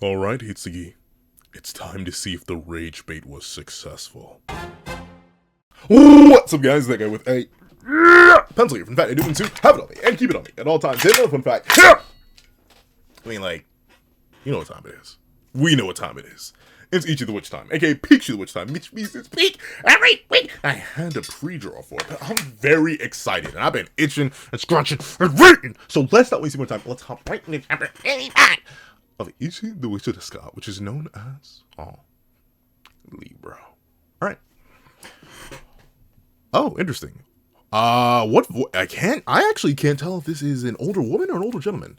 Alright, Hitsugi. It's time to see if the rage bait was successful. What's up, guys? That guy with a pencil here from Fat Dude Suit. Have it on me and keep it on me at all times. Another fun fact. I mean, like, you know what time it is. We know what time it is. It's Ichithewitch time, aka Peach-Witch time, which means it's peak every week. I had a pre-draw for it, but I'm very excited, and I've been itching and scratching and waiting. So let's not waste more time. Let's hop right into chapter 85 of Ichi, the Witch of Descaros, which is known as Libro. All right. Oh, interesting. I actually can't tell if this is an older woman or an older gentleman.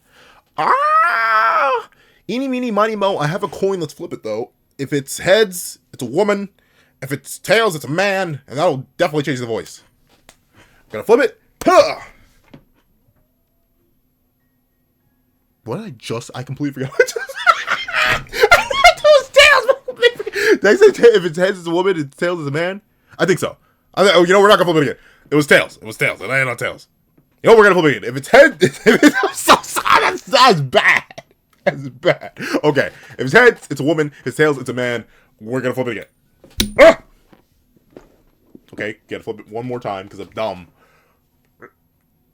Eeny, meeny, miny, mo. I have a coin. Let's flip it though. If it's heads, it's a woman. If it's tails, it's a man. And that'll definitely change the voice. Gonna flip it. Huh! What did I completely forgot. I thought it was tails. Did I say if it's heads, it's a woman, if it's tails, it's a man? I think so. We're not gonna flip it again. It was tails. It was tails. And I ain't on tails. You know, we're gonna flip it again. If it's heads, I'm so sorry. That's bad. That's bad. Okay. If it's heads, it's a woman. If it's tails, it's a man. We're gonna flip it again. Ah! Okay, gotta flip it one more time because I'm dumb.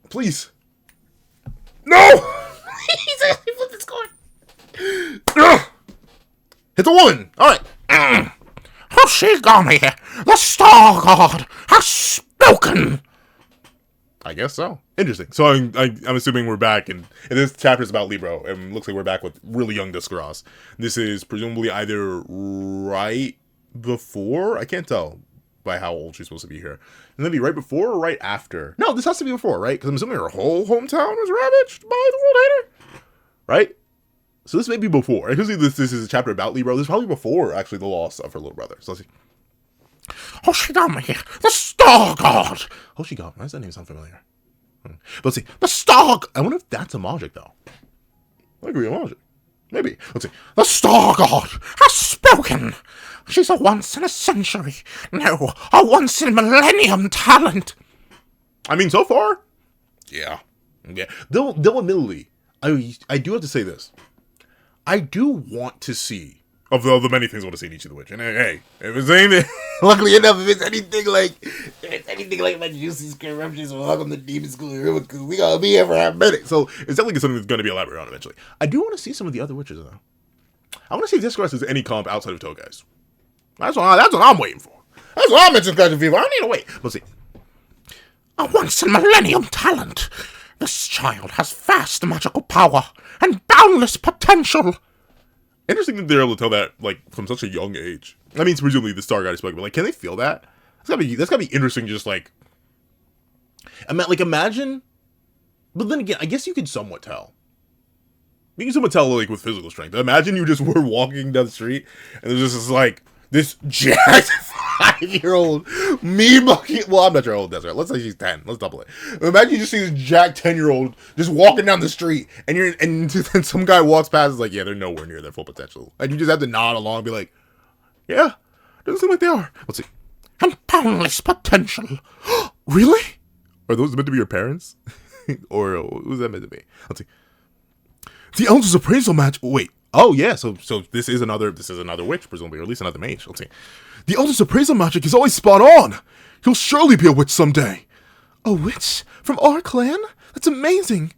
Please. No! He's actually flipped his coin. It's a woman. Alright. Hoshigami, the Star God, has spoken. I guess so. Interesting. So I'm assuming we're back, and this chapter is about Libro, and looks like we're back with really young Descaros. This is presumably either right before, I can't tell by how old she's supposed to be here. And then be right before or right after? No, this has to be before, right? Because I'm assuming her whole hometown was ravaged by the World Hater, right? So this may be before. I can see this is a chapter about Libro. This is probably before, actually, the loss of her little brother. So let's see. Hoshigami, the Star God. Hoshigami, why does that name sound familiar? But let's see. The Star God. I wonder if that's a Magic, though. That could be a Magic. Maybe. Let's see. The Star God has spoken. She's a once in a century, no, a once in a millennium talent. I mean, so far, yeah. Though admittedly, I do have to say this. I do want to see, of the many things I want to see in Ichithewitch. And hey, if it's anything, luckily enough, if it's anything like my juicy corruptions, welcome to Demon School, we gotta be here for a minute. So it's definitely something that's going to be elaborated on eventually. I do want to see some of the other witches though. I want to see if Descaros has any comp outside of Togais. That's what I'm waiting for. That's what I'm interested in, people. I need to wait. Let's see. A once in a millennium talent. This child has vast magical power and boundless potential. Interesting that they're able to tell that, like, from such a young age. I mean, presumably the Star God is spoken, but, like, can they feel that? That's gotta be interesting, just, like, imagine, but then again, I guess you could somewhat tell. You can somewhat tell, like, with physical strength. Imagine you just were walking down the street, and there's just, like, this jacked 5-year-old me monkey. Well, I'm not sure how old that's right. Let's say she's 10. Let's double it. Imagine you just see this jacked 10-year-old just walking down the street, and then some guy walks past and is like, yeah, they're nowhere near their full potential. And you just have to nod along and be like, yeah, doesn't seem like they are. Let's see. And boundless potential. Really? Are those meant to be your parents? Or who's that meant to be? Let's see. The Elder's Appraisal Match. Wait. Oh yeah, so this is another witch, presumably, or at least another mage. Let's see. The Elder's Appraisal Magic is always spot on. He'll surely be a witch someday. A witch? From our clan? That's amazing.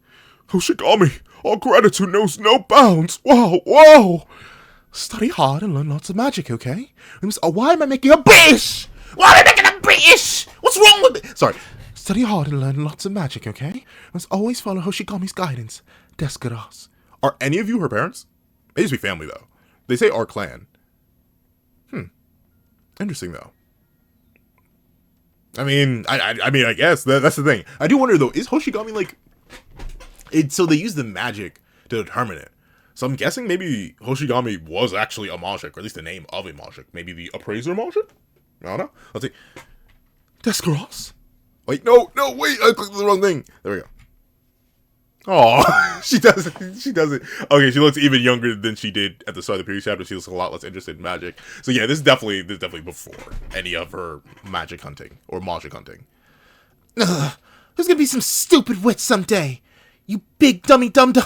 Hoshigami, our gratitude knows no bounds. Wow. Study hard and learn lots of magic, okay? Why am I making a British? Why am I making a British? What's wrong with it? Sorry. Study hard and learn lots of magic, okay? You must always follow Hoshigami's guidance. Descaros. Are any of you her parents? They used to be family, though. They say our clan. Interesting, though. I mean, I guess that's the thing. I do wonder, though, is Hoshigami, like... So they use the magic to determine it. So I'm guessing maybe Hoshigami was actually a Magic, or at least the name of a Magic. Maybe the Appraiser Magic? I don't know. Let's see. Descaros? Wait, no, wait, I clicked the wrong thing. There we go. Oh, she does it. Okay, she looks even younger than she did at the start of the previous chapter. She looks a lot less interested in magic. So yeah, this is definitely before any of her magic hunting or magic hunting. There's gonna be some stupid witch someday. You big dummy dum-dum.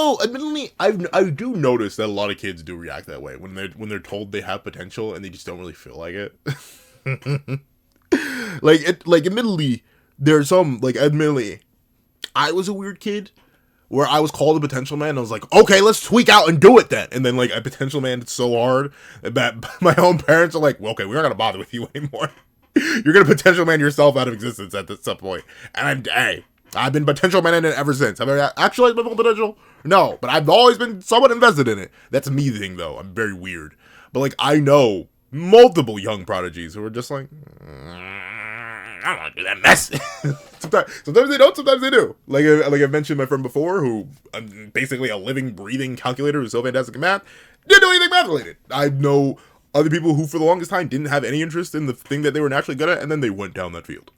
Although, admittedly, I do notice that a lot of kids do react that way when they're told they have potential and they just don't really feel like it. like admittedly, there's some admittedly, I was a weird kid where I was called a potential man. And I was like, okay, let's tweak out and do it then. And then like a potential man, it's so hard that my own parents are like, well, okay, we're not gonna bother with you anymore. You're gonna potential man yourself out of existence at some point. And I've been potential man in it ever since. Have I actualized my full potential? No, but I've always been somewhat invested in it. That's a me thing though. I'm very weird. But like I know multiple young prodigies who are just like, I don't want to do that mess. sometimes they don't, sometimes they do. Like I mentioned my friend before, who basically a living, breathing calculator who's so fantastic at math, didn't do anything math related. I know other people who for the longest time didn't have any interest in the thing that they were naturally good at, and then they went down that field.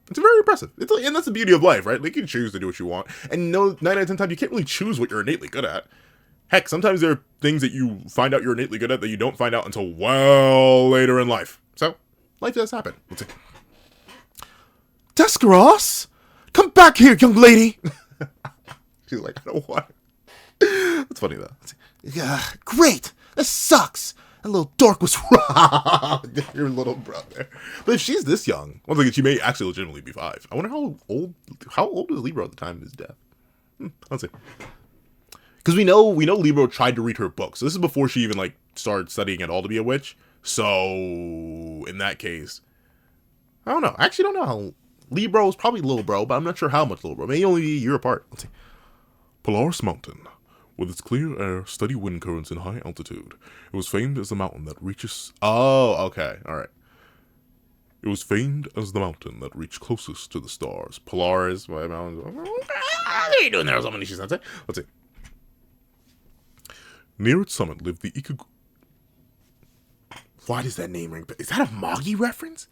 It's very impressive. And that's the beauty of life, right? Like you can choose to do what you want. And 9 out of 10 times you can't really choose what you're innately good at. Heck, sometimes there are things that you find out you're innately good at that you don't find out until well later in life. So, life does happen. Let's see. Descaros, come back here, young lady. She's like, I don't want it. That's funny though. Yeah, great. This sucks. That little dork was wrong. Your little brother. But if she's this young, once again, she may actually legitimately be 5. I wonder how old was Libro at the time of his death. Let's see. Because we know Libro tried to read her book. So this is before she even started studying at all to be a witch. So in that case, I don't know. I actually don't know how. Libro is probably little bro, but I'm not sure how much little bro. Maybe only a year apart. Let's see. Polaris Mountain, with its clear air, steady wind currents, and high altitude, it was famed as the mountain that reaches. Oh, okay, all right. It was famed as the mountain that reached closest to the stars. Polaris, my mountain. What are you doing there? Somebody she said. Let's see. Near its summit lived the Ichi. Why does that name ring? Is that a Mage reference?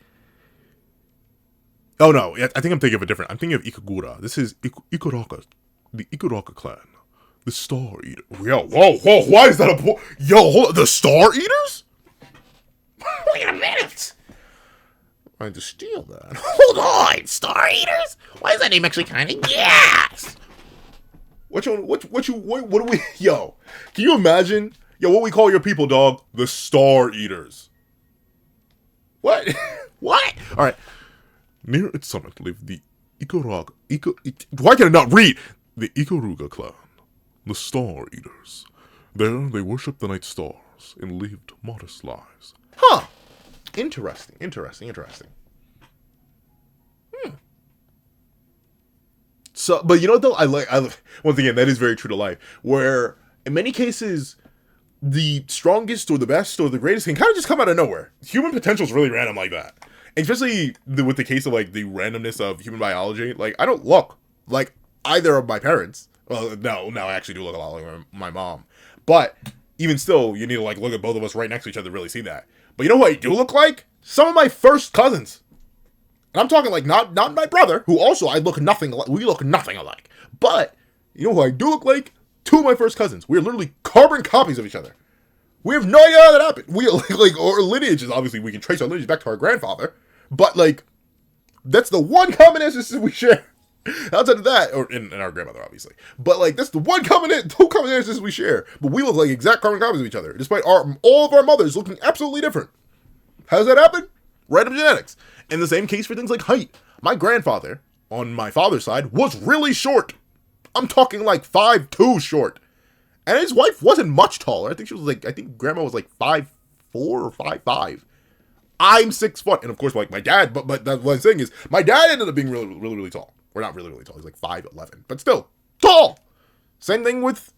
Oh no, I think I'm thinking of a different. I'm thinking of Ikagura. This is Ikuraka, the Ikuraka clan, the Star Eater. Yo, whoa, why is that a yo? Hold on, the Star Eaters? Wait a minute. I had to steal that. Hold on, Star Eaters? Why is that name actually kind of gas? What do we? Yo, can you imagine? Yo, what we call your people, dog? The Star Eaters. What? What? All right. Near its summit lived the Why can I not read? The Ikaruga clan, the Star Eaters. There they worshipped the night stars and lived modest lives. Huh. Interesting. So, but you know what though? I once again, that is very true to life. Where in many cases, the strongest or the best or the greatest can kind of just come out of nowhere. Human potential is really random like that. Especially with the case of the randomness of human biology. I don't look like either of my parents. Well, no, I actually do look a lot like my mom. But even still, you need to look at both of us right next to each other to really see that. But you know who I do look like? Some of my first cousins. And I'm talking not my brother, who also we look nothing alike. But you know who I do look like? 2 of my first cousins. We're literally carbon copies of each other. We have no idea how that happened. We our lineage is obviously we can trace our lineage back to our grandfather. But that's the one common ancestor we share. Outside of that, or in our grandmother, obviously. But that's the two common ancestors we share. But we look like exact carbon copies of each other, despite all of our mothers looking absolutely different. How does that happen? Random genetics. And the same case for things like height. My grandfather, on my father's side, was really short. I'm talking 5'2" short. And his wife wasn't much taller. I think she was I think grandma was 5'4" or 5'5". I'm 6 foot, and of course, my dad. But that's what I'm saying is, my dad ended up being really tall. Or not really tall. He's 5'11", but still tall. Same thing with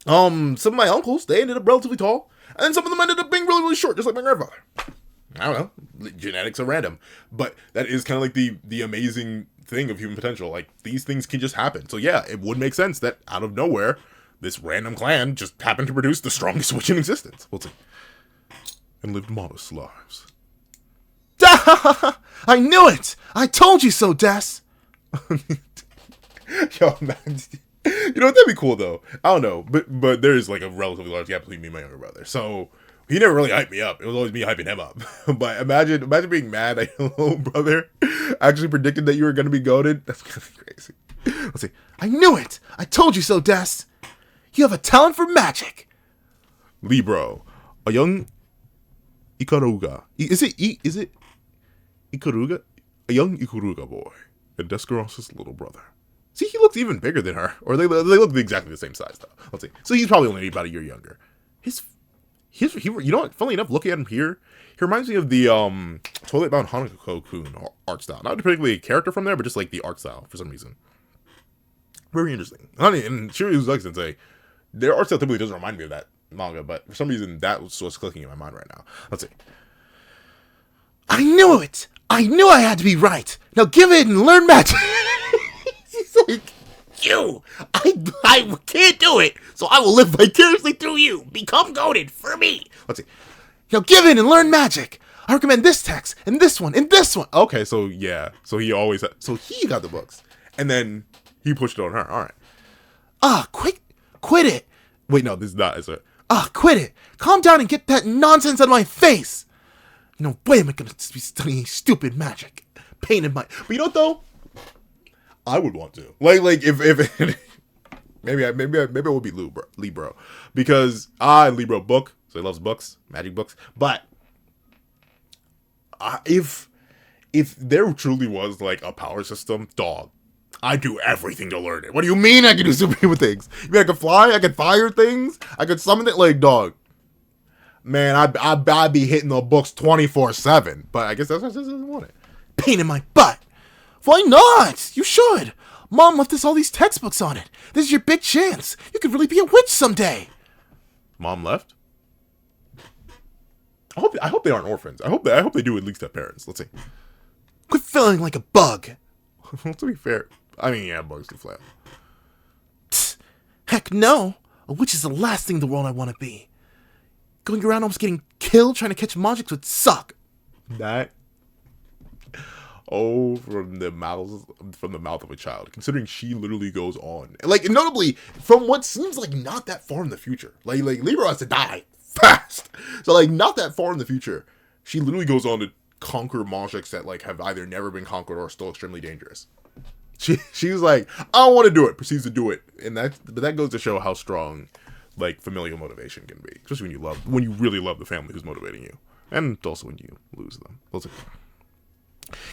some of my uncles. They ended up relatively tall, and then some of them ended up being really short, just like my grandfather. I don't know. Genetics are random, but that is kind of the amazing thing of human potential. These things can just happen. So yeah, it would make sense that out of nowhere, this random clan just happened to produce the strongest witch in existence. We'll see. And lived modest lives. I knew it! I told you so, Des! Yo, man. You know, that'd be cool, though. I don't know. But there is, a relatively large gap between me and my younger brother. So, He never really hyped me up. It was always me hyping him up. But imagine being mad that your little brother actually predicted that you were going to be goated. That's kind of crazy. Let's see. I knew it. I told you so, Des. You have a talent for magic. Libro, a young Ikaruga. Is it Ikaruga? A young Ikaruga boy, and Descaros' little brother. See, he looks even bigger than her, or they look exactly the same size though. Let's see. So he's probably only about a year younger. He, you know what? Funnily enough, looking at him here, he reminds me of the Toilet Bound Hanako-kun art style. Not particularly a character from there, but just like the art style for some reason. Very interesting. And sure, like to say, their art style typically doesn't remind me of that manga, but for some reason that was what's clicking in my mind right now. Let's see. I knew it. I knew I had to be right. Now give it and learn magic. He's like, I can't do it, so I will live vicariously through you. Become goaded for me. Let's see. Now give in and learn magic. I recommend this text, and this one, and this one. Okay, so yeah. So he got the books. And then he pushed it on her. Alright. Quit it. Wait, no, this is not, is it? Quit it. Calm down and get that nonsense out of my face. No way am I gonna be studying stupid magic. Pain in my... But you know what, though? I would want to. Like if maybe I would be Libro. Because Libro book, so he loves books, magic books. But if there truly was like a power system, dog, I do everything to learn it. What do you mean I can do superhuman things? You mean I can fly? I can fire things? I could summon it? Like, dog. Man, I'd be hitting the books 24/7. But I guess that's why she doesn't want it. Pain in my butt. Why not? You should. Mom left us all these textbooks on it. This is your big chance. You could really be a witch someday. Mom left? I hope they aren't orphans. I hope they do at least have parents. Let's see. Quit feeling like a bug. Well, to be fair, I mean, yeah, bugs do fly. Heck no. A witch is the last thing in the world I want to be. Going around almost getting killed trying to catch magic would suck. That... Oh, from the mouth of a child. Considering she literally goes on, like, notably from what seems like not that far in the future. Like Libro has to die fast, so like not that far in the future, she literally goes on to conquer magics that like have either never been conquered or are still extremely dangerous. She's like, I don't want to do it. Proceeds to do it, and that goes to show how strong like familial motivation can be, especially when you really love the family who's motivating you, and also when you lose them.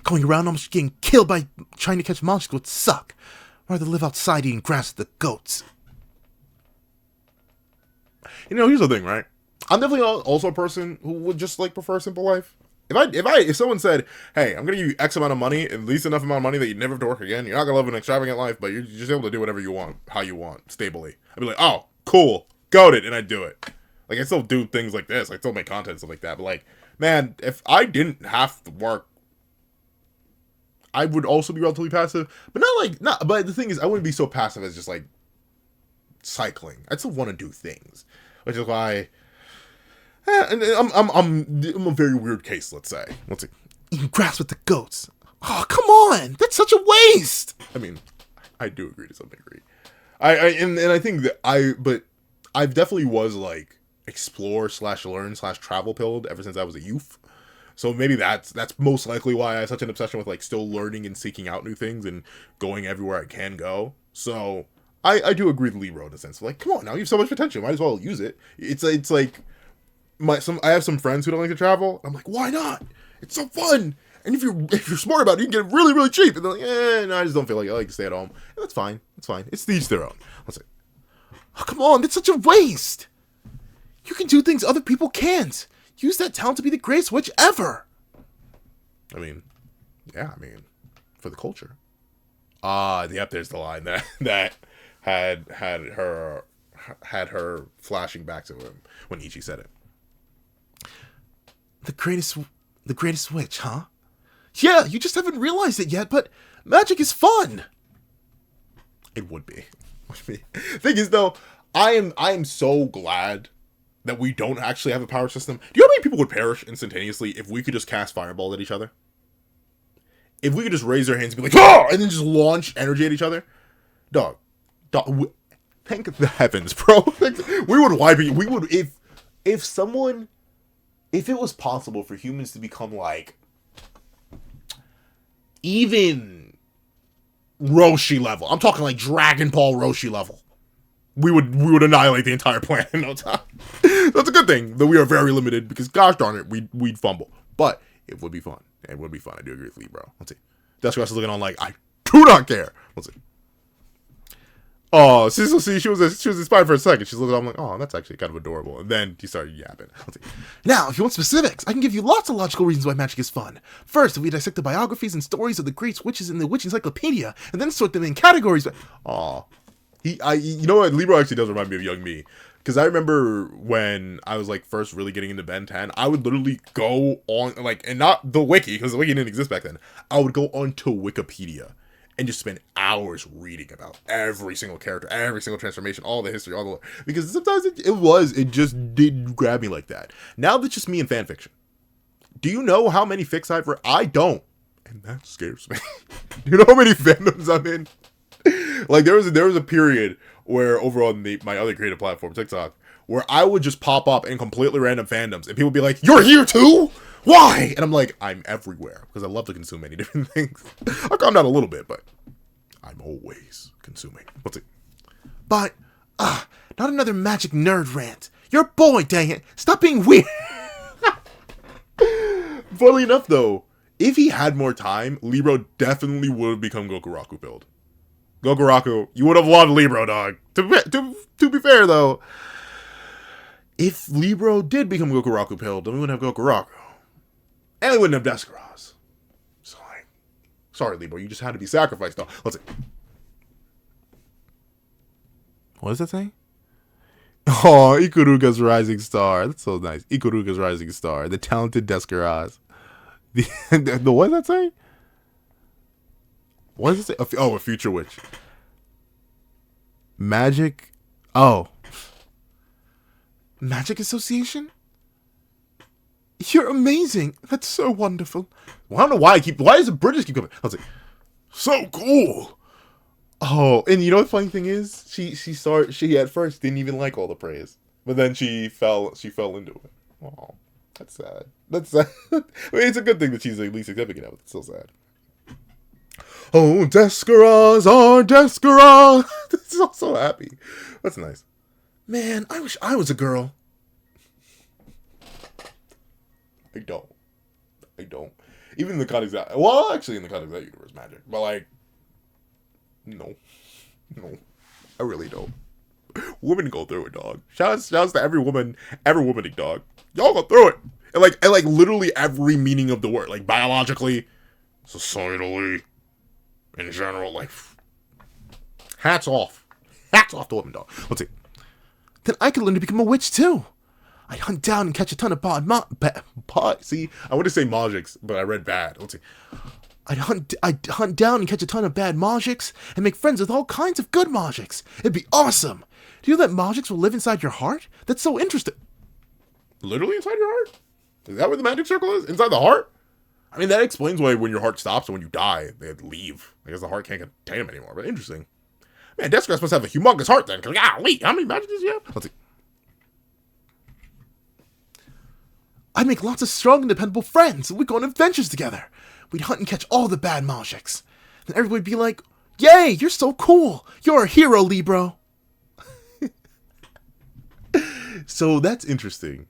Going around almost getting killed by trying to catch monsters would suck. I'd rather live outside eating grass with the goats. You know, here's the thing, right? I'm definitely also a person who would just like prefer a simple life. If someone said, hey, I'm gonna give you X amount of money, at least enough amount of money that you never have to work again, you're not gonna live an extravagant life, but you're just able to do whatever you want, how you want, stably. I'd be like, oh, cool, got it, and I'd do it. Like, I still do things like this, I still make content and stuff like that, but like, man, if I didn't have to work, I would also be relatively passive, but but the thing is, I wouldn't be so passive as just like cycling. I'd still want to do things, which is why and I'm a very weird case. Let's say eating grass with the goats. Oh, come on, that's such a waste. I mean, I do agree to some degree. I think that I've definitely was like explore/learn/travel pilled ever since I was a youth. So maybe that's most likely why I have such an obsession with like still learning and seeking out new things and going everywhere I can go. So I do agree with Libro in a sense. Like, come on, now you have so much potential, might as well use it. It's like I have some friends who don't like to travel. I'm like, why not? It's so fun. And if you're smart about it, you can get it really, really cheap. And they're like, no, I just don't feel like it. I like to stay at home. And that's fine. It's fine. It's each their own. Let's say, oh, come on, that's such a waste. You can do things other people can't. Use that talent to be the greatest witch ever. I mean, yeah, for the culture. Yep, there's the line that had her flashing back to him when Ichi said it. The greatest witch, huh? Yeah, you just haven't realized it yet, but magic is fun. It would be. Thing is, though, I am so glad that we don't actually have a power system. Do you know how many people would perish instantaneously if we could just cast fireball at each other? If we could just raise our hands and be like, oh! And then just launch energy at each other? Dog, thank the heavens, bro. We would wipe it. We would, if someone if it was possible for humans to become like even Roshi level, I'm talking like Dragon Ball Roshi level, we would annihilate the entire planet in no time. That's a good thing, though we are very limited because gosh darn it, we'd fumble. But it would be fun. It would be fun. I do agree with Libro. Let's see. Descaros is looking on like, I do not care. Let's see. Oh, see, she was inspired for a second. She's looking. I'm like, oh, that's actually kind of adorable. And then she started yapping. Let's see. Now, if you want specifics, I can give you lots of logical reasons why magic is fun. First, if we dissect the biographies and stories of the great witches in the Witch Encyclopedia, and then sort them in categories. Oh, you know what? Libro actually does remind me of young me. Because I remember when I was like first really getting into Ben 10, I would literally go on like, and not the wiki, because the wiki didn't exist back then. I would go onto Wikipedia and just spend hours reading about every single character, every single transformation, all the history, all the lore. Because sometimes it just didn't grab me like that. Now that's just me in fanfiction. Do you know how many fics I've read? I don't. And that scares me. Do you know how many fandoms I'm in? Like there was a period where over on my other creative platform, TikTok, where I would just pop up in completely random fandoms and people would be like, "You're here too? Why?" And I'm like, I'm everywhere because I love to consume many different things. I'll calm down a little bit, but I'm always consuming. Let's see. But, not another magic nerd rant. Your boy, dang it. Stop being weird. Funnily enough, though, if he had more time, Libro definitely would have become Gokuraku build. Gokuraku, you would have loved Libro, dog. To be fair, though, if Libro did become Gokuraku build, then we wouldn't have Gokuraku. And we wouldn't have Descaros. So, like, sorry, Libro, you just had to be sacrificed, though. Let's see. What does that say? Oh, Ikuruga's rising star. That's so nice. Ikuruga's rising star. The talented Descaros. The what does that say? What does it say? Oh, a future witch. Magic. Oh. Magic Association? You're amazing. That's so wonderful. Well, I don't know why why does the British keep coming? Let's see. So cool. Oh, and you know the funny thing is, she at first didn't even like all the praise, but then she fell into it. Oh, that's sad. That's sad. I mean, it's a good thing that she's at least significant now, but it's still sad. Oh, Descaros, oh, Descaros. I'm so happy. That's nice. Man, I wish I was a girl. I don't. Even in the context that, well, actually in the context of that universe, magic. But like, no, I really don't. Women go through it, dog. Shouts to every woman, dog. Y'all go through it. And like literally every meaning of the word, like biologically, societally, in general, like, hats off to women, dog. Let's see. Then I could learn to become a witch too. I'd hunt down and catch a ton of see, I want to say magics, but I read bad. Let's see. I'd hunt down and catch a ton of bad magics and make friends with all kinds of good magics. It'd be awesome. Do you know that magics will live inside your heart? That's so interesting. Literally inside your heart? Is that where the magic circle is? Inside the heart? I mean, that explains why when your heart stops and when you die, they leave. I guess the heart can't contain them anymore, but interesting. Man, Descaros must have a humongous heart then, because golly, how many magics does he have? Let's see. I'd make lots of strong and dependable friends, and we'd go on adventures together. We'd hunt and catch all the bad magics. Then everybody would be like, "Yay, you're so cool. You're a hero, Libro." So that's interesting.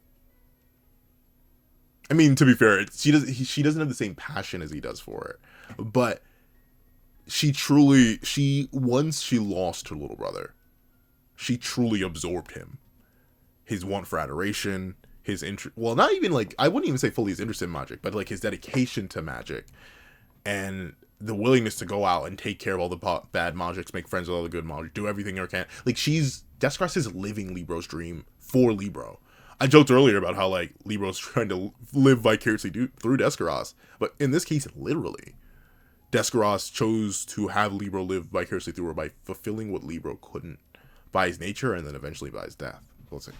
I mean, to be fair, she doesn't have the same passion as he does for it. But once she lost her little brother, she truly absorbed him. His want for adoration, his interest, well, not even like, I wouldn't even say fully his interest in magic, but like his dedication to magic and the willingness to go out and take care of all the bad magics, make friends with all the good magic, do everything her can. Like, Descaros is living Libro's dream for Libro. I joked earlier about how like Libro's trying to live vicariously through Descaros, but in this case, literally, Descaros chose to have Libro live vicariously through her by fulfilling what Libro couldn't by his nature and then eventually by his death. Let's see.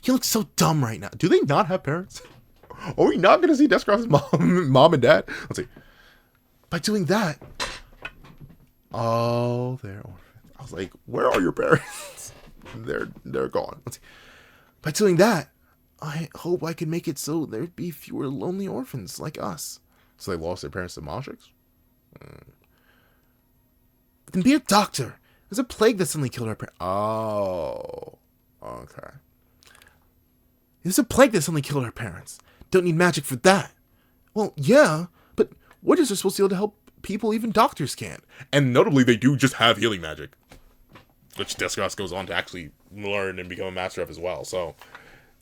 You look so dumb right now. Do they not have parents? Are we not going to see Descaros' mom and dad? Let's see. By doing that, oh, they're orphans. I was like, where are your parents? They're gone. Let's see. By doing that, I hope I can make it so there'd be fewer lonely orphans like us. So they lost their parents to Monstrous? Then be a doctor. There's a plague that suddenly killed our parents. Oh. Okay. There's a plague that suddenly killed our parents. Don't need magic for that. Well, yeah, but witches are supposed to be able to help people even doctors can't. And notably, they do just have healing magic, which Descaros goes on to actually learn and become a master of as well. So,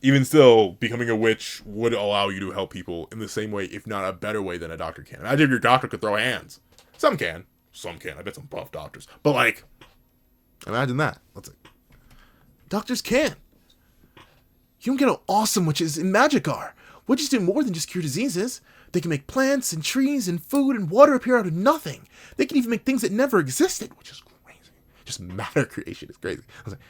even still, becoming a witch would allow you to help people in the same way, if not a better way, than a doctor can. Imagine if your doctor could throw hands. Some can. Some can. I bet some buff doctors. But, like, imagine that. Let's see. Doctors can. You don't get how awesome witches in magic are. Witches do more than just cure diseases. They can make plants and trees and food and water appear out of nothing. They can even make things that never existed, which is crazy. Just matter creation is crazy. I was like,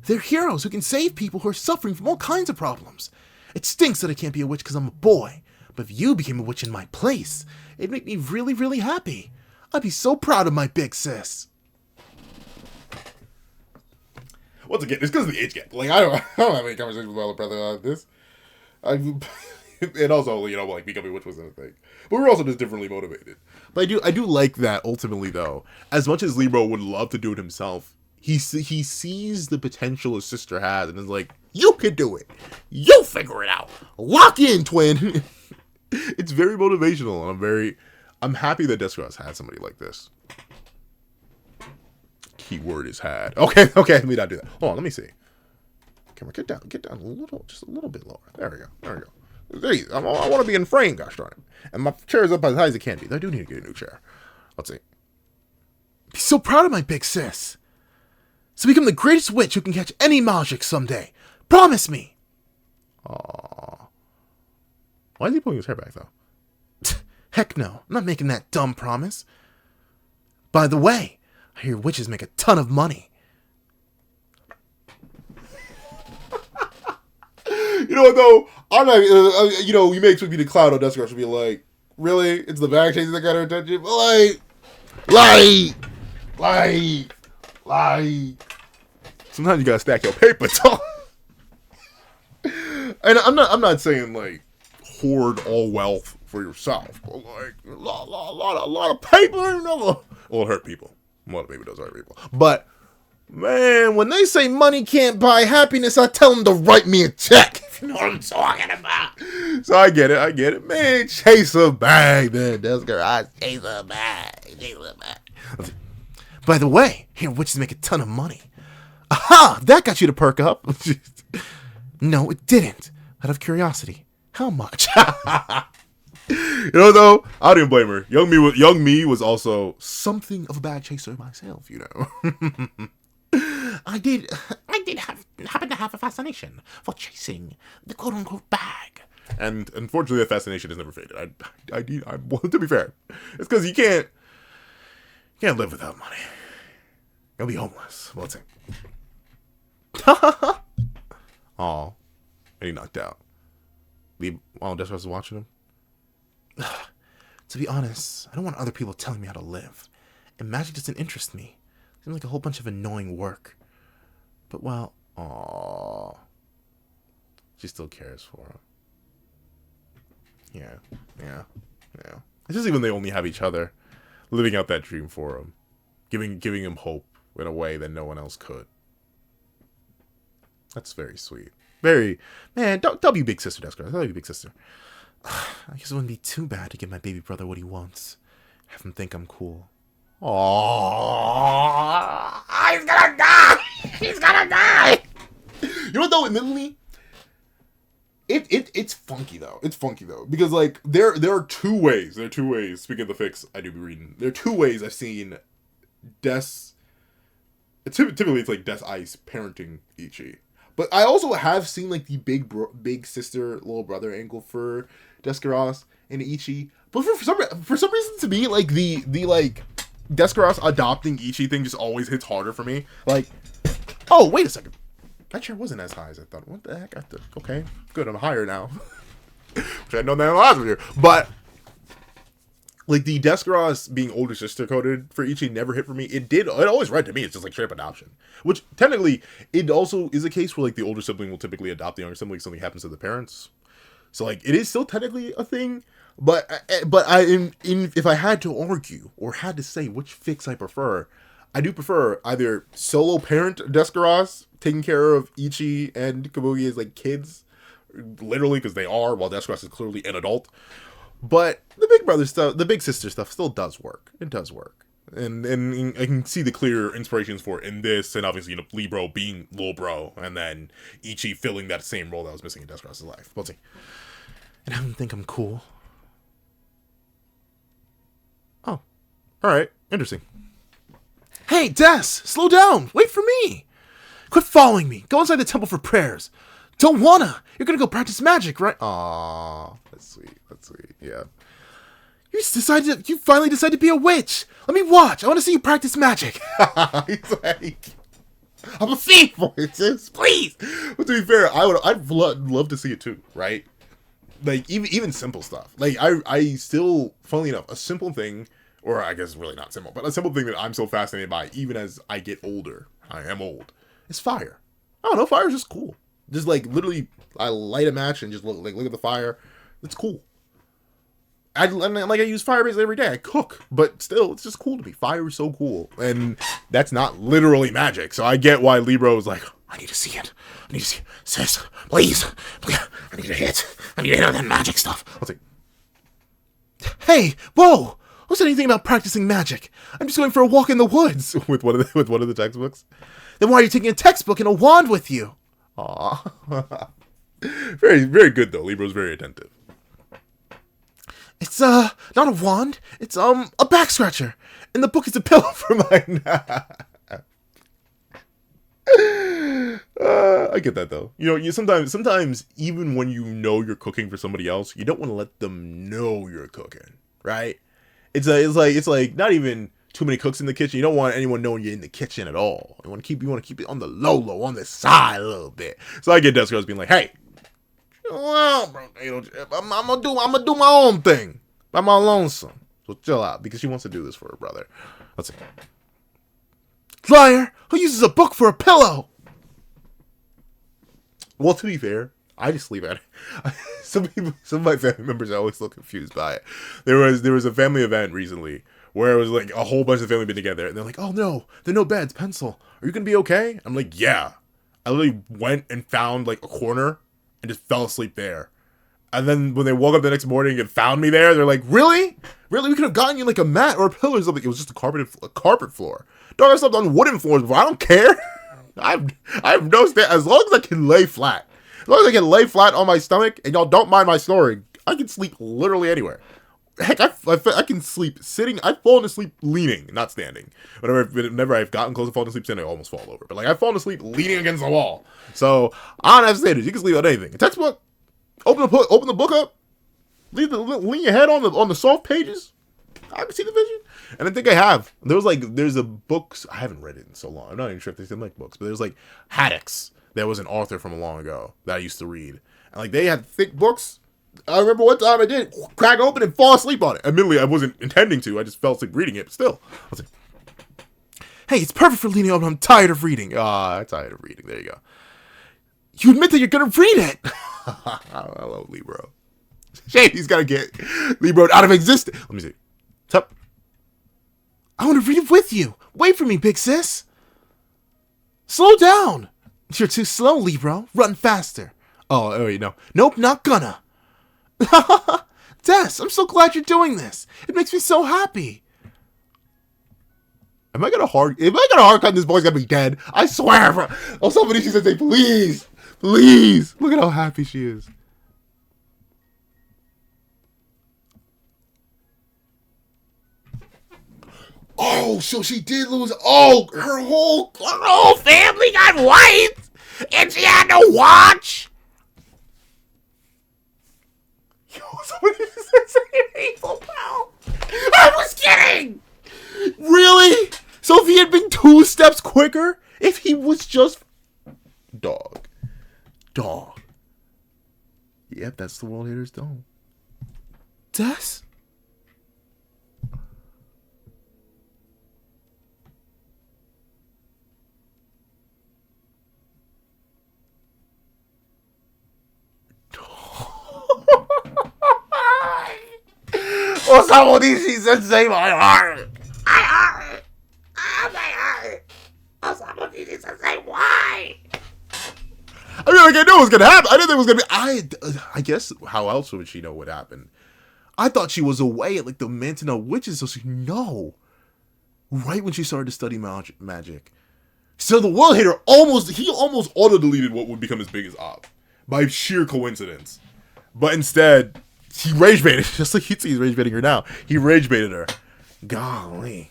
they're heroes who can save people who are suffering from all kinds of problems. It stinks that I can't be a witch because I'm a boy. But if you became a witch in my place, it'd make me really, really happy. I'd be so proud of my big sis. once again, it's because of the age gap. Like, I don't have any conversations with my older brother on this. And also, you know, like, becoming a witch wasn't a thing. But we're also just differently motivated. But I do like that ultimately, though. As much as Libro would love to do it himself, he sees the potential his sister has and is like, you can do it. You figure it out. Lock in, twin. It's very motivational, and I'm happy that Descaros had somebody like this. Keyword is had. Okay, let me not do that. Hold on, let me see. Camera, get down just a little bit lower. There we go. There you go. I want to be in frame, gosh darn it. And my chair is up as high as it can be. I do need to get a new chair. Let's see. Be so proud of my big sis. So become the greatest witch who can catch any magic someday. Promise me. Aww. Why is he pulling his hair back, though? Heck no. I'm not making that dumb promise. By the way, I hear witches make a ton of money. You know what, though? I'm not, you may expect me to cloud on Descaros to be like, really? It's the bag chasing that got her attention? But like. Sometimes you gotta stack your paper, too. And I'm not saying, like, hoard all wealth for yourself, but, like, a lot of paper, will hurt people. A lot of paper does hurt people. But, man, when they say money can't buy happiness, I tell them to write me a check. You know what I'm talking about? So I get it. Man, chase a bag, then. Descaros. Chase a bag. By the way, here witches make a ton of money. Aha! That got you to perk up. No, it didn't. Out of curiosity, how much? You know, though, I don't even blame her. Young me was also something of a bag chaser myself, you know. I did happen to have a fascination for chasing the quote-unquote bag. And unfortunately, that fascination has never faded. Well, to be fair, it's because you can't live without money. You'll be homeless. Well, let's see. Aw. And he knocked out. Descaros was watching him. To be honest, I don't want other people telling me how to live. And magic doesn't interest me. It seems like a whole bunch of annoying work. But, well, aww. She still cares for him. Yeah. Especially when they only have each other, living out that dream for him, giving him hope in a way that no one else could. That's very sweet. Man, don't be big sister, Descaros. Don't be big sister. I guess it wouldn't be too bad to give my baby brother what he wants. Have him think I'm cool. Aww. He's gonna die. You know what, though, admittedly, it's funky though. Because, like, there are two ways. Speaking of the fics I do be reading, there are two ways I've seen typically it's like Des Ice parenting Ichi. But I also have seen, like, the big sister, little brother angle for Descaros and Ichi. But for some reason, to me, like, the Descaros adopting Ichi thing just always hits harder for me. Like, oh, wait a second. That chair wasn't as high as I thought. What the heck? Okay, good, I'm higher now. Which I know that in the last video. But like the Descaros being older sister coded for Ichi never hit for me. It always read to me. It's just like straight up adoption, which technically it also is a case where like the older sibling will typically adopt the younger sibling if something happens to the parents. So like it is still technically a thing, but if I had to argue or had to say which fix I prefer, I do prefer either solo parent Descaros taking care of Ichi and Kabuki as like kids, literally because they are, while Descaros is clearly an adult. But the big brother stuff, the big sister stuff, still does work. It does work, and I can see the clear inspirations for it in this, and obviously Libro being little bro, and then Ichi filling that same role that was missing in Descaros' life. We'll see. And I don't think I'm cool. Oh, all right, interesting. Hey, Des, slow down. Wait for me. Quit following me. Go inside the temple for prayers. Don't wanna. You're gonna go practice magic, right? Aww, that's sweet. That's sweet. Yeah. You finally decided to be a witch. Let me watch. I want to see you practice magic. He's like, I'm a thief, voices, please. But to be fair, I'd love to see it too, right? Like even simple stuff. Like I still, funnily enough, a simple thing, or I guess really not simple, but a simple thing that I'm so fascinated by, even as I get older, I am old, is fire. I don't know, fire is just cool. Just like literally, I light a match and just look at the fire. It's cool. I use fire basically every day. I cook, but still, it's just cool to me. Fire is so cool, and that's not literally magic. So I get why Libro is like, I need to see it. I need to see it. Sis, please. I need to hit. I need to hit on that magic stuff. I'll say, hey, whoa! Who said anything about practicing magic? I'm just going for a walk in the woods with one of the textbooks. Then why are you taking a textbook and a wand with you? Aw. Very, very good though. Libro's very attentive. It's not a wand. It's a back scratcher. And the book is a pillow for mine. I get that though. You sometimes even when you know you're cooking for somebody else, you don't want to let them know you're cooking, right? It's like not even too many cooks in the kitchen. You don't want anyone knowing you're in the kitchen at all. You want to keep it on the low, on the side a little bit. So I get Descaros being like, hey, well, bro, I'm gonna do my own thing by my lonesome. So chill out, because she wants to do this for her brother. Let's see. Liar! Who uses a book for a pillow? Well, to be fair, I just sleep at it. Some of my family members are always so confused by it. There was a family event recently where it was like a whole bunch of family been together, and they're like, "Oh no, there are no beds. Pencil. Are you gonna be okay?" I'm like, "Yeah." I literally went and found like a corner and just fell asleep there. And then when they woke up the next morning and found me there, they're like, "Really? Really? We could have gotten you like a mat or a pillow or something." It was just a carpet floor. Dog, I slept on wooden floors before. I don't care. I have no stand. As long as I can lay flat. As long as I can lay flat on my stomach, and y'all don't mind my snoring, I can sleep literally anywhere. Heck, I can sleep sitting. I've fallen asleep leaning, not standing. Whenever I've gotten close to falling asleep standing, I almost fall over. But like I've fallen asleep leaning against the wall. So I don't have standards. You can sleep on anything. A textbook. Open the book up. Lean your head on the soft pages. I can see the vision. And I think I have. There's a books. I haven't read it in so long. I'm not even sure if they still make books. But there's like Haddocks. That was an author from a long ago that I used to read. And like they had thick books. I remember one time I did crack open and fall asleep on it. Admittedly, I wasn't intending to. I just fell asleep reading it. But still, I was like, "Hey, it's perfect for leaning over. I'm tired of reading." I'm tired of reading. There you go. You admit that you're gonna read it. Hello, Libro. Shane, he's gotta get Libro out of existence. Let me see. What's up? I want to read it with you. Wait for me, big sis. Slow down. You're too slow, Libro. Run faster. Oh, wait, no. Nope, not gonna. Des, I'm so glad you're doing this. It makes me so happy. If I got a hard cut, this boy's gonna be dead. I swear. Bro. Oh, somebody she said, please. Please. Look at how happy she is. Oh, so she did lose. Oh, her whole family got wiped, and she had to watch. Yo, somebody said hateful, pal. I was kidding. Really? So if he had been 2 steps quicker, if he was just dog. Yep, that's the world haters don't. Des? Osamu Nishi Sensei, my heart! My heart! Ah, my heart! Osamu Nishi Sensei, why? I mean, like, I knew it was gonna happen. I didn't think it was gonna be. I guess, how else would she know what happened? I thought she was away at, like, the Mansion of Witches, so she know. Right when she started to study magic. So the World Hater almost auto-deleted what would become his biggest op. By sheer coincidence. But instead, he rage baited, just like Hitsu's rage baiting her now. He rage baited her. Golly.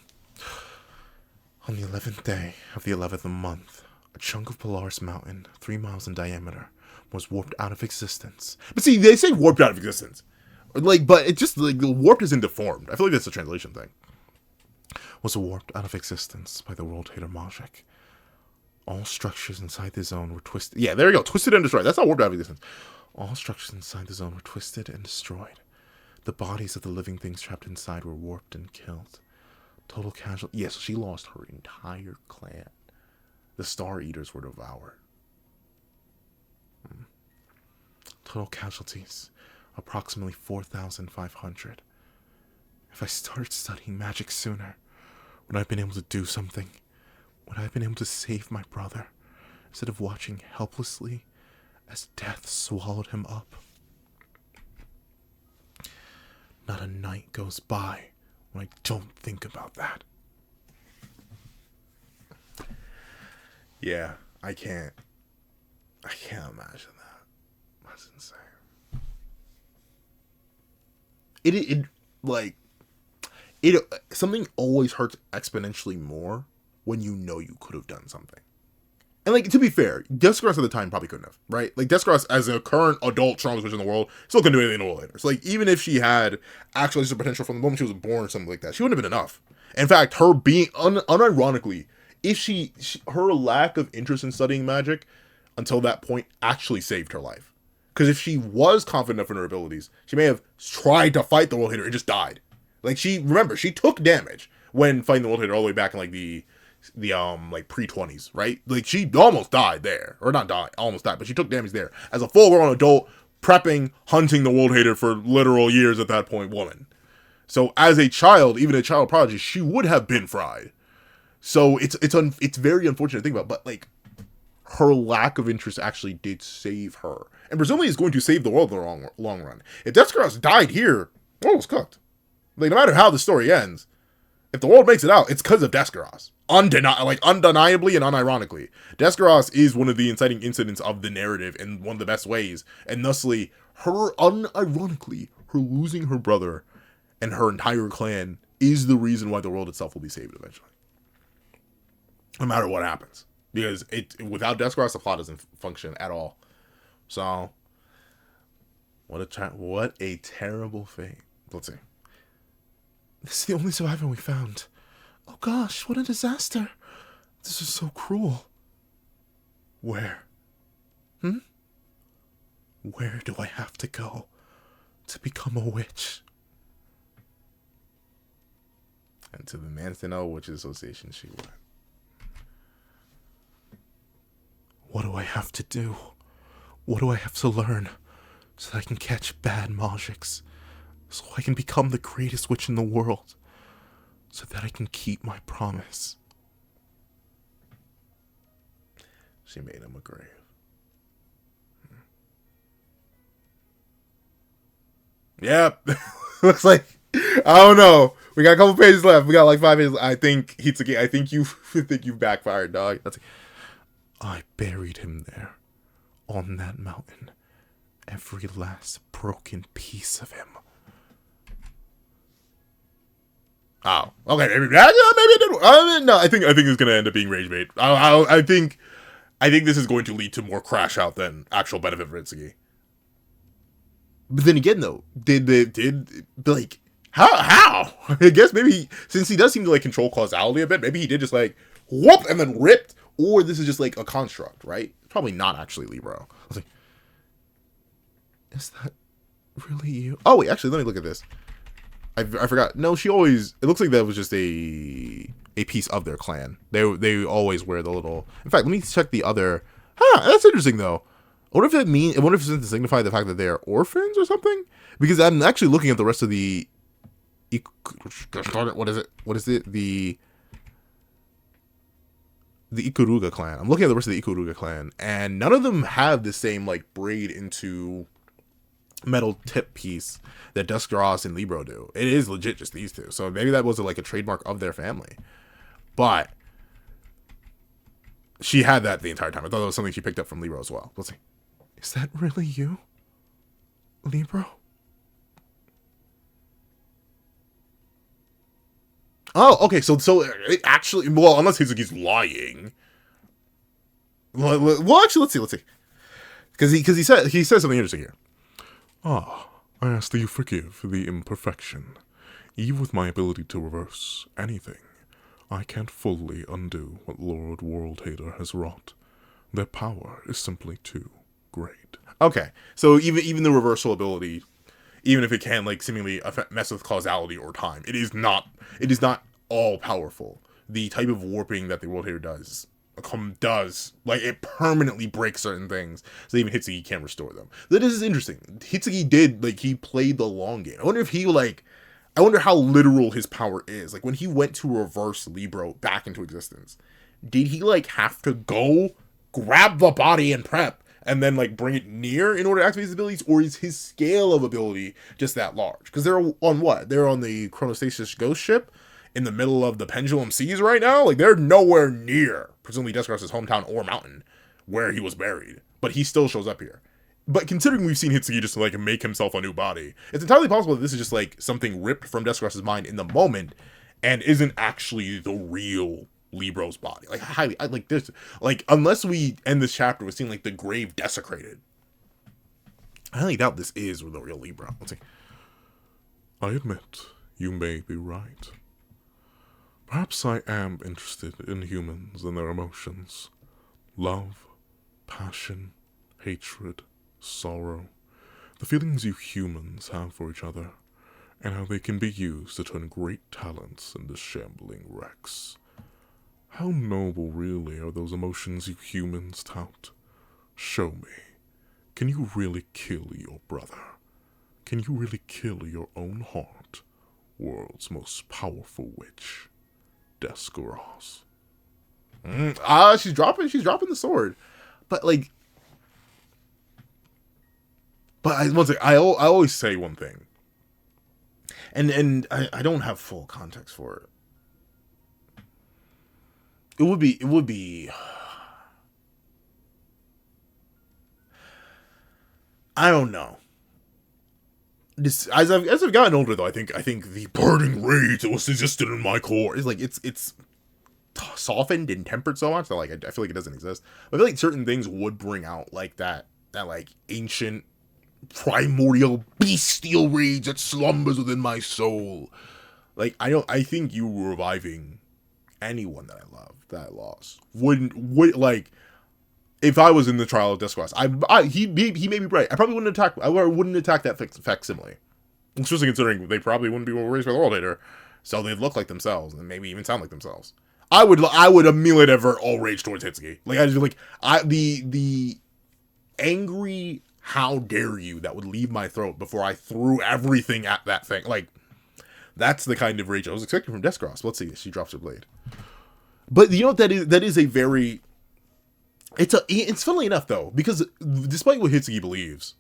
On the 11th day of the 11th month, a chunk of Polaris mountain, 3 miles in diameter, was warped out of existence. But see, they say warped out of existence. Like, but it just, like, warped isn't deformed. I feel like that's a translation thing. Was warped out of existence by the World Hater Mage. All structures inside the zone were twisted. Yeah, there you go. Twisted and destroyed. That's not warped out of existence. All structures inside the zone were twisted and destroyed. The bodies of the living things trapped inside were warped and killed. Total casualty. Yes, she lost her entire clan. The Star Eaters were devoured. Total casualties. Approximately 4,500. If I started studying magic sooner, would I have been able to do something? Would I have been able to save my brother, instead of watching helplessly as death swallowed him up? Not a night goes by when I don't think about that. Yeah, I can't imagine that. That's insane. Something always hurts exponentially more when you know you could have done something. And, like, to be fair, Descaros at the time probably couldn't have, right? Like, Descaros, as a current adult strongest witch in the world, still couldn't do anything in the world later. So, like, even if she had actual potential from the moment she was born or something like that, she wouldn't have been enough. In fact, her being, unironically, if her lack of interest in studying magic until that point actually saved her life. Because if she was confident enough in her abilities, she may have tried to fight the World Hater and just died. Like, she took damage when fighting the World Hater all the way back in, like, the pre-20s, right? Like, she almost died there. Or not died, almost died, but she took damage there. As a full-grown adult, prepping, hunting the World Hater for literal years at that point, woman. So, as a child, even a child prodigy, she would have been fried. So, it's very unfortunate to think about, but, like, her lack of interest actually did save her. And presumably is going to save the world in the long run. If Descaros died here, the world was cooked. Like, no matter how the story ends, if the world makes it out, it's because of Descaros. Undeniably and unironically. Descaros is one of the inciting incidents of the narrative in one of the best ways. And thusly, unironically, her losing her brother and her entire clan is the reason why the world itself will be saved eventually. No matter what happens. Because without Descaros, the plot doesn't function at all. So, what a terrible fate. Let's see. This is the only survivor we found. Oh gosh, what a disaster. This is so cruel. Where? Where do I have to go to become a witch? And to the Mansion Witches Association she went. What do I have to do? What do I have to learn so that I can catch bad magics? So I can become the greatest witch in the world. So that I can keep my promise. She made him a grave. Yep. Looks like, I don't know. We got a couple pages left. We got like 5 pages. I think Hitsuki, I think you backfired, dog. I buried him there. On that mountain. Every last broken piece of him. Oh, okay. Maybe it didn't. No, I think it's gonna end up being rage bait. I think this is going to lead to more crash out than actual benefit for Itsuki. But then again, though, how? I guess maybe since he does seem to like control causality a bit, maybe he did just like whoop and then ripped, or this is just like a construct, right? Probably not actually Libro. I was like, is that really you? Oh wait, actually, let me look at this. I forgot. No, it looks like that was just a piece of their clan. They always wear the little. In fact, let me check the other. That's interesting though. I wonder if it's to signify the fact that they're orphans or something. Because I'm actually looking at the rest of the what is it? What is it? The Ikuruga clan. I'm looking at the rest of the Ikuruga clan, and none of them have the same like braid into metal tip piece that Descaros and Libro do. It is legit just these two. So maybe that was like a trademark of their family. But she had that the entire time. I thought that was something she picked up from Libro as well. Let's see. Is that really you, Libro? Oh, okay. So it actually, well, unless Hitsuki's lying. Well, actually, let's see. Because he says something interesting here. Ah, I ask that you forgive the imperfection. Even with my ability to reverse anything, I can't fully undo what Lord Worldhater has wrought. Their power is simply too great. Okay, so even the reversal ability, even if it can like seemingly mess with causality or time, it is not all powerful. The type of warping that the Worldhater does like it permanently breaks certain things, so even Hitsuki can't restore them. That is interesting. Hitsuki did like he played the long game. I wonder how literal his power is. Like when he went to reverse Libro back into existence, did he like have to go grab the body and prep and then like bring it near in order to activate his abilities, or is his scale of ability just that large? Because they're on what? They're on the Chronostasis ghost ship in the middle of the Pendulum Seas right now. Like they're nowhere near presumably Descaros' hometown or mountain where he was buried, but he still shows up here. But considering we've seen Hitsuki just like make himself a new body, it's entirely possible that this is just like something ripped from Descaros' mind in the moment and isn't actually the real Libro's body. Like this, like unless we end this chapter with seeing like the grave desecrated, I highly doubt this is the real Libro. Let's see. I admit you may be right. Perhaps I am interested in humans and their emotions. Love, passion, hatred, sorrow. The feelings you humans have for each other, and how they can be used to turn great talents into shambling wrecks. How noble really are those emotions you humans tout? Show me. Can you really kill your brother? Can you really kill your own heart? World's most powerful witch. Descaros. She's dropping the sword, but like, I always say one thing, and I don't have full context for it. It would be. I don't know. This as I've gotten older though, I think the burning rage that was existed in my core is like it's softened and tempered so much that like I feel like it doesn't exist. I feel like certain things would bring out like that like ancient primordial bestial rage that slumbers within my soul. Like I think you reviving anyone that I love that I lost would like. If I was in the trial of Descaros, he may be right. I probably wouldn't attack that facsimile. Especially considering they probably wouldn't be raised by the Worldhater, so they'd look like themselves and maybe even sound like themselves. I would immediately divert all rage towards Hitsuki. The angry how dare you that would leave my throat before I threw everything at that thing. Like that's the kind of rage I was expecting from Descaros. Let's see, she drops her blade. But you know what that is a very. It's funnily enough though, because despite what Hitsuki believes,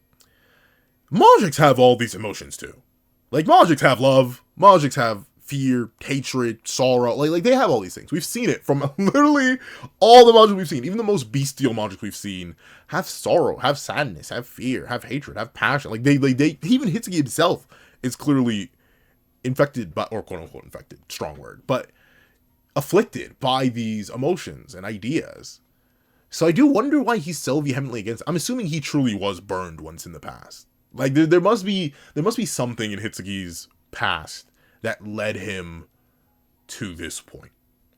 Magics have all these emotions too. Like Magics have love, Magics have fear, hatred, sorrow. Like they have all these things. We've seen it from literally all the Magics we've seen. Even the most bestial Magics we've seen have sorrow, have sadness, have fear, have hatred, have passion. Like they even Hitsuki himself is clearly infected by, or quote unquote infected, strong word, but afflicted by these emotions and ideas. So I do wonder why he's so vehemently against. I'm assuming he truly was burned once in the past. Like there must be something in Hitsuki's past that led him to this point.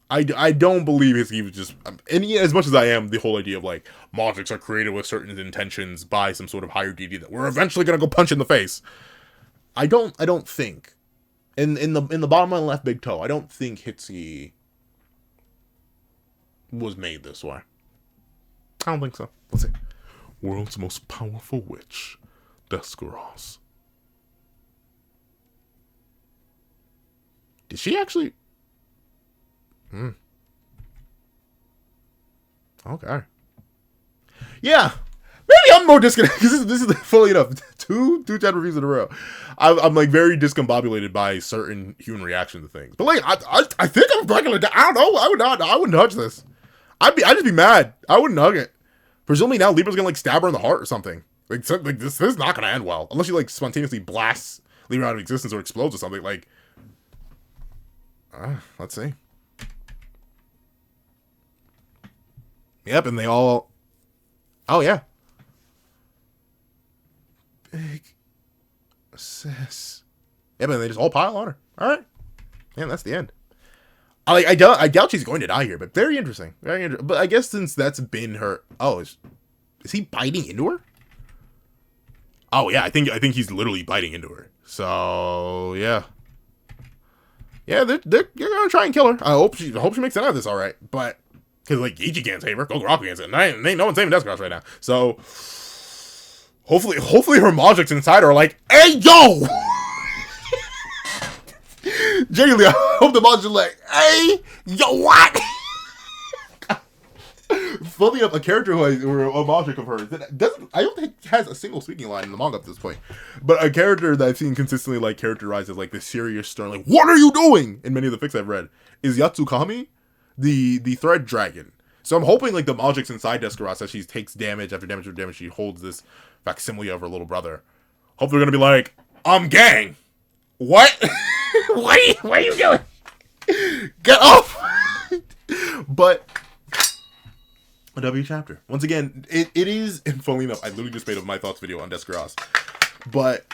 I don't believe Hitsuki was just. And as much as I am the whole idea of like Magics are created with certain intentions by some sort of higher deity that we're eventually gonna go punch in the face. I don't think in the bottom of my left big toe. I don't think Hitsuki was made this way. I don't think so. Let's see. World's most powerful witch, Descaros. Did she actually? Okay. Yeah. Maybe I'm more disconnected. This is fully enough. Two chat reviews in a row. I'm like very discombobulated by certain human reaction to things. But like I think I'm regular. I don't know. I wouldn't touch this. I'd just be mad. I wouldn't hug it. Presumably now Libra's gonna like stab her in the heart or something. Like this is not gonna end well unless she like spontaneously blasts Libra out of existence or explodes or something. Like, let's see. Yep, and they all. Oh yeah. Big sis. Yeah, but they just all pile on her. All right. Yeah, that's the end. I doubt she's going to die here, but very interesting. Very interesting. But I guess since that's been her. Oh, is he biting into her? Oh yeah, I think he's literally biting into her. So yeah. Yeah, they're gonna try and kill her. I hope she makes it out of this all right. But because like Ichi can't save her, Gogoroku can't save her. Ain't no one saving Descaros right now. So hopefully her Magics inside her are like, hey yo. Genuinely, I hope the Magics are like, hey yo, what? Funny enough, a character or a Magic of hers that doesn't, I don't think has a single speaking line in the manga at this point, but a character that I've seen consistently like characterized as like the serious, stern, like what are you doing in many of the fics I've read is Yatsukami, the Thread Dragon. So I'm hoping like the Magics inside Descaros as she takes damage after damage after damage, she holds this facsimile of her little brother. Hope they're gonna be like, gang. What? What are you doing? Get off! But a W chapter. Once again, it is, and funnily enough, I literally just made a my thoughts video on Descaros. But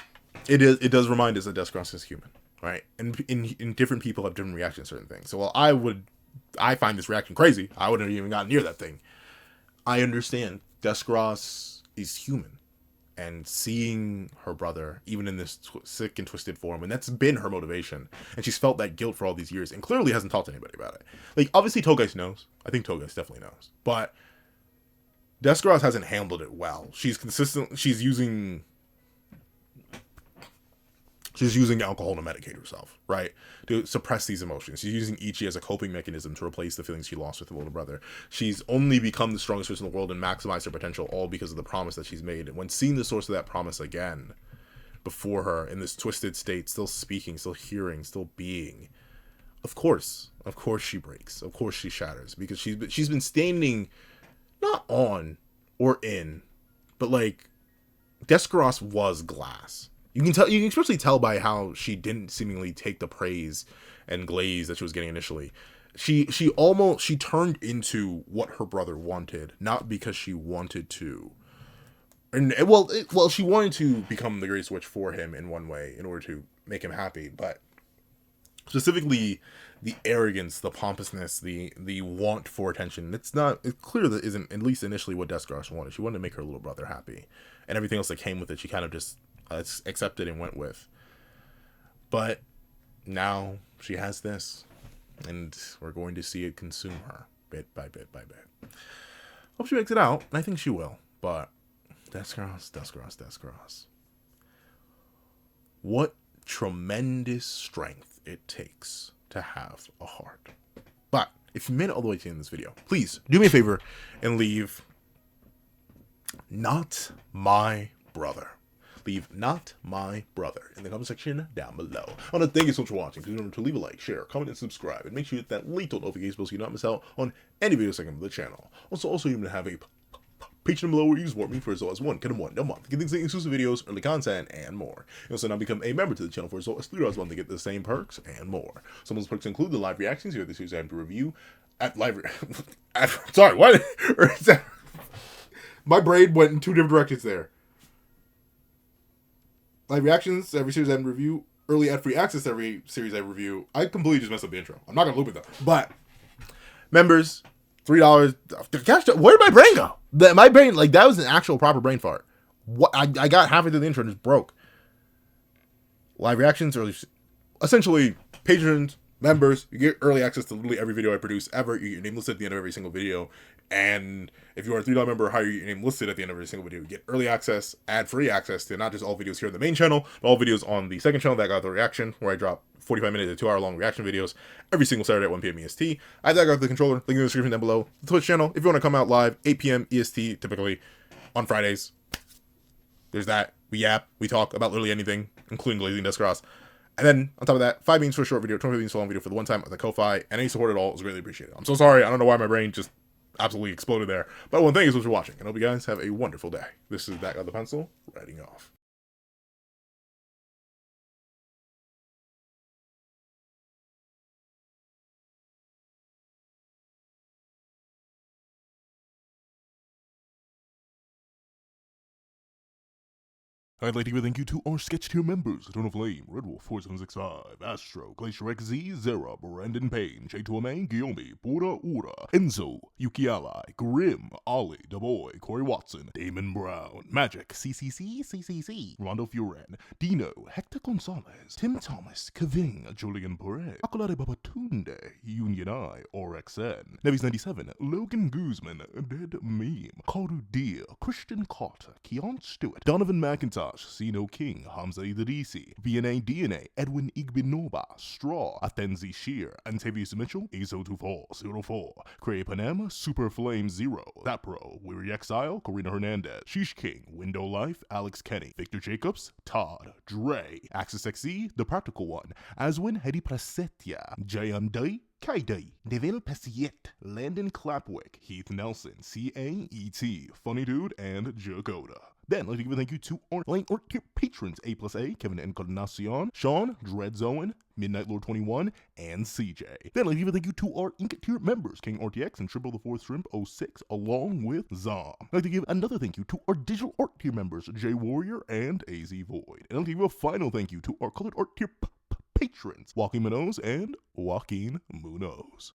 it does remind us that Descaros is human, right? And in different people have different reactions to certain things. So while I find this reaction crazy, I wouldn't have even gotten near that thing. I understand Descaros is human. And seeing her brother, even in this sick and twisted form, and that's been her motivation. And she's felt that guilt for all these years, and clearly hasn't talked to anybody about it. Like, obviously Togeist knows. I think Togeist definitely knows. But Descaros hasn't handled it well. She's using alcohol to medicate herself, right? To suppress these emotions. She's using Ichi as a coping mechanism to replace the feelings she lost with her little brother. She's only become the strongest person in the world and maximized her potential all because of the promise that she's made. And when seeing the source of that promise again before her in this twisted state, still speaking, still hearing, still being, of course she breaks. Of course she shatters because she's been standing not on or in, but like Descaros was glass. You can especially tell by how she didn't seemingly take the praise and glaze that she was getting initially. She turned into what her brother wanted, not because she wanted to. And she wanted to become the greatest witch for him in one way in order to make him happy, but specifically the arrogance, the pompousness, the want for attention. It's clear that isn't at least initially what Descaros wanted. She wanted to make her little brother happy, and everything else that came with it, she kind of just accepted and went with. But now she has this, and we're going to see it consume her bit by bit by bit. Hope she makes it out, and I think she will. But Descaros. What tremendous strength it takes to have a heart. But if you made it all the way to the end of this video, please do me a favor and leave "not my brother." Leave "not my brother" in the comment section down below. I want to thank you so much for watching. Please remember to leave a like, share, comment, and subscribe. And make sure you hit that little notification bell so you don't miss out on any video segment of the channel. Also you even have a Patreon below where you support me for as low as $1 a month. Get things like exclusive videos, early content, and more. You also now become a member to the channel for as low as $3 a month to get the same perks and more. Some of those perks include the live reactions here at the series I have to review. Sorry, what? My brain went in two different directions there. Live reactions, every series I review. Early ad-free access, every series I review. I completely just messed up the intro. I'm not going to loop it though. But, members, $3. Gosh, where did my brain go? My brain, like, that was an actual proper brain fart. What? I got halfway through the intro and just broke. Live reactions, essentially, patrons, members, you get early access to literally every video I produce ever. You get your name listed at the end of every single video. And if you are a $3 member or higher, you get your name listed at the end of every single video. You get early access, ad-free access to not just all videos here on the main channel, but all videos on the second channel that got the reaction, where I drop 45-minute to 2-hour long reaction videos every single Saturday at 1 p.m. EST. I got the controller, link in the description down below. The Twitch channel, if you want to come out live, 8 p.m. EST, typically on Fridays. There's that. We yap, we talk about literally anything, including Glazing Descaros. And then, on top of that, 5 beans for a short video, 25 beans for a long video for the one time with the Ko-Fi, and any support at all is greatly appreciated. I'm so sorry, I don't know why my brain just absolutely exploded there. But I want to thank you so much for watching, and I hope you guys have a wonderful day. This is That Guy with the Pencil, writing off. I'd like to give a thank you to our sketch tier members: Eternal Flame, Red Wolf 4765, Astro, Glacier XZ, Zera, Brandon Payne, J2MA, Guillaume, Pura Ura, Enzo, Yuki Ally, Grim, Ollie, Daboy, Corey Watson, Damon Brown, Magic, CCC, Rondo Furen, Dino, Hector Gonzalez, Tim Thomas, Kaving, Julian Perez, Akolade Babatunde, Union I, RXN, Nevis 97, Logan Guzman, Dead Meme, Karu Deer, Christian Carter, Keon Stewart, Donovan McIntyre, Sino King, Hamza Idrisi, VNA DNA, Edwin Igbinoba, Straw, Athenzi Shear, Antavius Mitchell, Azo2404, Cray Panama, Super Flame 0, Zapro, Weary Exile, Corina Hernandez, Sheesh King, Window Life, Alex Kenny, Victor Jacobs, Todd, Dre, Axis XE, The Practical One, Aswin Hedi Prasetya, Jayam Day, Kaidai, Deville Pesiet, Landon Clapwick, Heath Nelson, CAET, Funny Dude, and Jagoda. Then, I'd like to give a thank you to our line or tier patrons: A+A, Kevin Encarnacion, Sean, Dreadzoen, Midnight Lord 21, and CJ. Then, I'd like to give a thank you to our Ink tier members: King RTX and Triple the Fourth Shrimp 06, along with Zom. I'd like to give another thank you to our digital art tier members: J Warrior and AZ Void. And I'd like to give a final thank you to our colored art tier patrons: Joaquin Munoz and Joaquin Munoz.